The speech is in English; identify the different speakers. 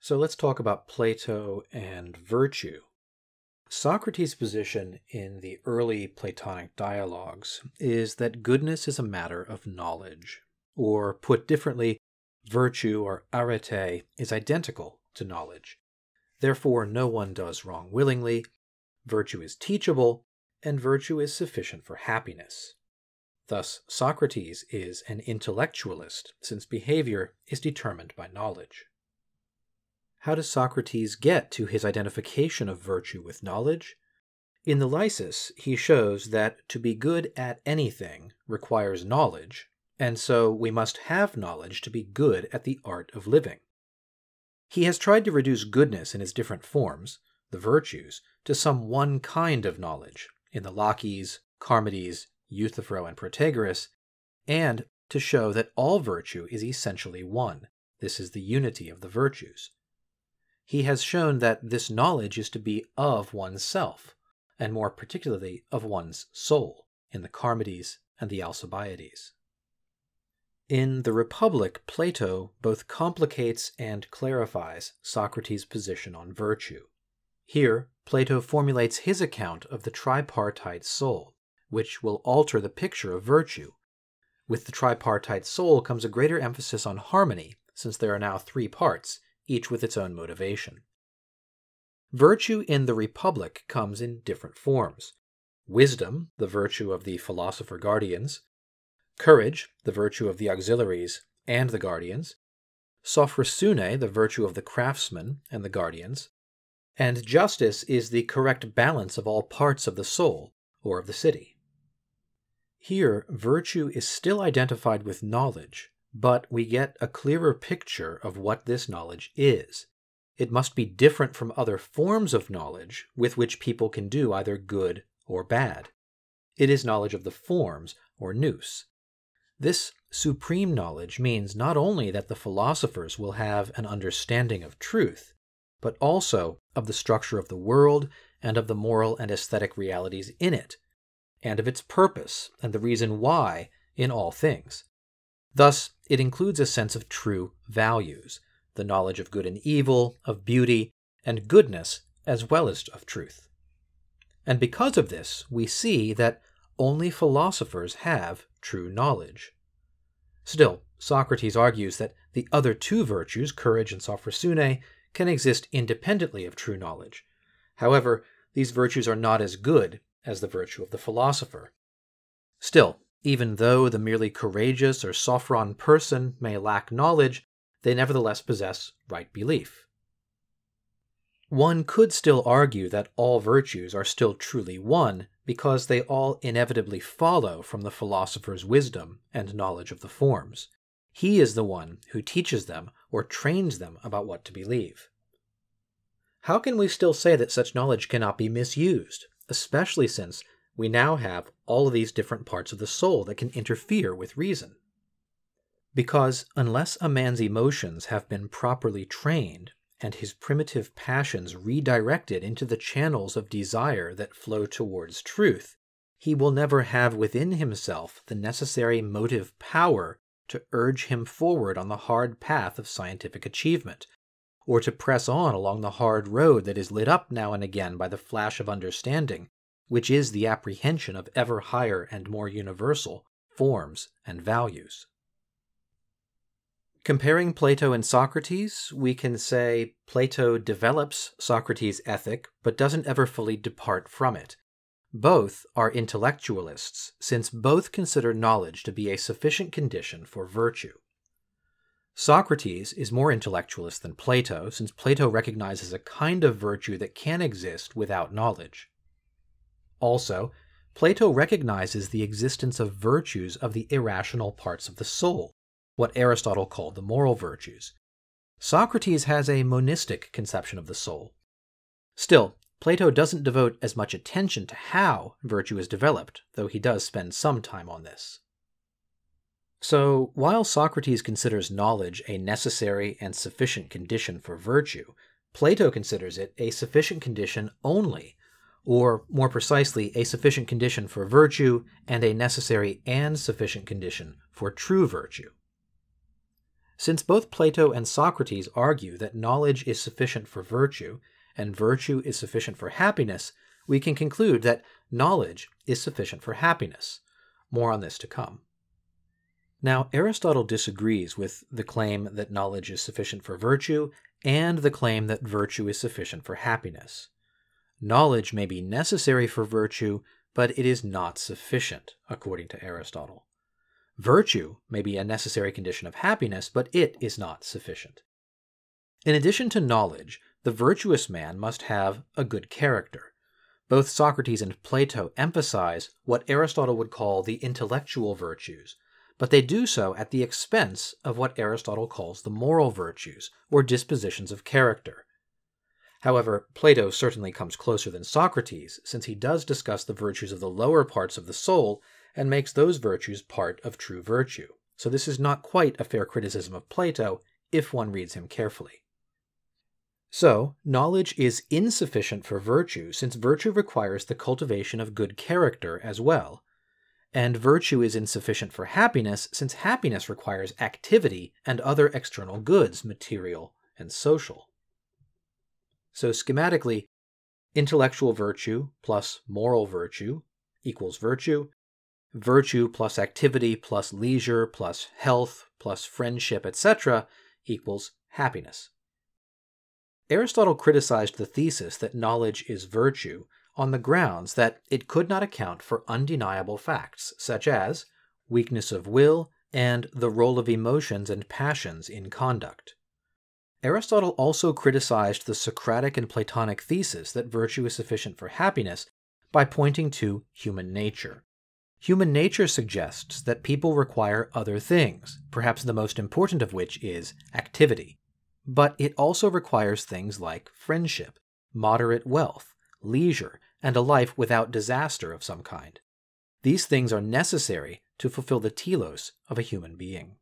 Speaker 1: So let's talk about Plato and virtue. Socrates' position in the early Platonic dialogues is that goodness is a matter of knowledge, or put differently, virtue or arete is identical to knowledge. Therefore, no one does wrong willingly, virtue is teachable, and virtue is sufficient for happiness. Thus, Socrates is an intellectualist, since behavior is determined by knowledge. How does Socrates get to his identification of virtue with knowledge? In the Lysis, he shows that to be good at anything requires knowledge, and so we must have knowledge to be good at the art of living. He has tried to reduce goodness in its different forms, the virtues, to some one kind of knowledge, in the Laches, Charmides, Euthyphro, and Protagoras, and to show that all virtue is essentially one. This is the unity of the virtues. He has shown that this knowledge is to be of oneself, and more particularly of one's soul, in the Charmides and the Alcibiades. In the Republic, Plato both complicates and clarifies Socrates' position on virtue. Here, Plato formulates his account of the tripartite soul, which will alter the picture of virtue. With the tripartite soul comes a greater emphasis on harmony, since there are now three parts, each with its own motivation. Virtue in the Republic comes in different forms. Wisdom, the virtue of the philosopher guardians; courage, the virtue of the auxiliaries and the guardians; sophrosune, the virtue of the craftsmen and the guardians; and justice is the correct balance of all parts of the soul, or of the city. Here, virtue is still identified with knowledge, but we get a clearer picture of what this knowledge is. It must be different from other forms of knowledge with which people can do either good or bad. It is knowledge of the forms, or nous. This supreme knowledge means not only that the philosophers will have an understanding of truth, but also of the structure of the world and of the moral and aesthetic realities in it, and of its purpose and the reason why in all things. Thus, it includes a sense of true values, the knowledge of good and evil, of beauty and goodness, as well as of truth. And because of this, we see that only philosophers have true knowledge. Still, Socrates argues that the other two virtues, courage and sophrosune, can exist independently of true knowledge. However, these virtues are not as good as the virtue of the philosopher. Still, even though the merely courageous or sophron person may lack knowledge, they nevertheless possess right belief. One could still argue that all virtues are still truly one, because they all inevitably follow from the philosopher's wisdom and knowledge of the forms. He is the one who teaches them or trains them about what to believe. How can we still say that such knowledge cannot be misused, especially since we now have all of these different parts of the soul that can interfere with reason? Because unless a man's emotions have been properly trained and his primitive passions redirected into the channels of desire that flow towards truth, he will never have within himself the necessary motive power to urge him forward on the hard path of scientific achievement, or to press on along the hard road that is lit up now and again by the flash of understanding, which is the apprehension of ever higher and more universal forms and values. Comparing Plato and Socrates, we can say Plato develops Socrates' ethic, but doesn't ever fully depart from it. Both are intellectualists, since both consider knowledge to be a sufficient condition for virtue. Socrates is more intellectualist than Plato, since Plato recognizes a kind of virtue that can exist without knowledge. Also, Plato recognizes the existence of virtues of the irrational parts of the soul, what Aristotle called the moral virtues. Socrates has a monistic conception of the soul. Still, Plato doesn't devote as much attention to how virtue is developed, though he does spend some time on this. So, while Socrates considers knowledge a necessary and sufficient condition for virtue, Plato considers it a sufficient condition only, or more precisely, a sufficient condition for virtue and a necessary and sufficient condition for true virtue. Since both Plato and Socrates argue that knowledge is sufficient for virtue, and virtue is sufficient for happiness, we can conclude that knowledge is sufficient for happiness. More on this to come. Now, Aristotle disagrees with the claim that knowledge is sufficient for virtue and the claim that virtue is sufficient for happiness. Knowledge may be necessary for virtue, but it is not sufficient, according to Aristotle. Virtue may be a necessary condition of happiness, but it is not sufficient. In addition to knowledge, the virtuous man must have a good character. Both Socrates and Plato emphasize what Aristotle would call the intellectual virtues, but they do so at the expense of what Aristotle calls the moral virtues, or dispositions of character. However, Plato certainly comes closer than Socrates, since he does discuss the virtues of the lower parts of the soul and makes those virtues part of true virtue. So this is not quite a fair criticism of Plato if one reads him carefully. So, knowledge is insufficient for virtue, since virtue requires the cultivation of good character as well. And virtue is insufficient for happiness, since happiness requires activity and other external goods, material and social. So schematically, intellectual virtue plus moral virtue equals virtue. Virtue plus activity plus leisure plus health plus friendship, etc. equals happiness. Aristotle criticized the thesis that knowledge is virtue on the grounds that it could not account for undeniable facts, such as weakness of will and the role of emotions and passions in conduct. Aristotle also criticized the Socratic and Platonic thesis that virtue is sufficient for happiness by pointing to human nature. Human nature suggests that people require other things, perhaps the most important of which is activity. But it also requires things like friendship, moderate wealth, leisure, and a life without disaster of some kind. These things are necessary to fulfill the telos of a human being.